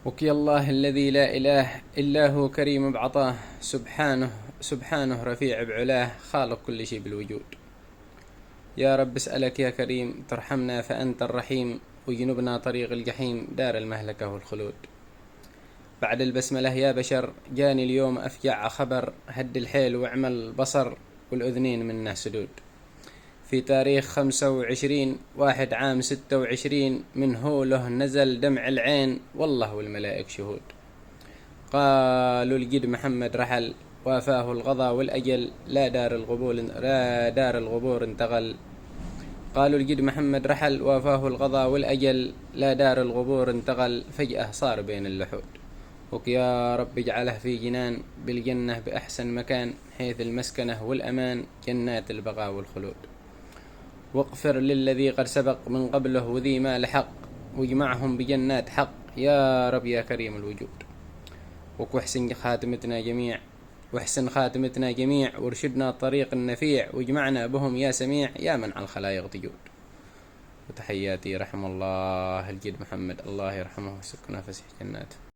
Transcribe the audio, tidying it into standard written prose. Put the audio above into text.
وكي الله الذي لا إله إلا هو كريم بعطاه، سبحانه رفيع بعلاه، خالق كل شيء بالوجود. يا رب اسألك يا كريم ترحمنا فأنت الرحيم، وجنبنا طريق الجحيم دار المهلكة والخلود. بعد البسملة يا بشر جاني اليوم أفجع خبر، هد الحيل واعمل البصر والأذنين منه سدود. في تاريخ 25/1 عام 26 من هوله نزل دمع العين، والله والملائك شهود. قالوا الجد محمد رحل وافاه الغضا والأجل، لا دار الغبور انتقل. قالوا الجد محمد رحل وافاه الغضا والأجل، لا دار الغبور انتقل، فجأة صار بين اللحود. وك يا رب اجعله في جنان بالجنة بأحسن مكان، حيث المسكنة والأمان جنات البقاء والخلود. واغفر للذي قد سبق من قبله وذي ما لحق، واجمعهم بجنات حق يا رب يا كريم الوجود. واحسن خاتمتنا جميع وارشدنا طريق النفيع، واجمعنا بهم يا سميع يا من على الخلائق تجود. وتحياتي رحم الله الجد محمد، الله يرحمه ويسكنه فسيح جناته.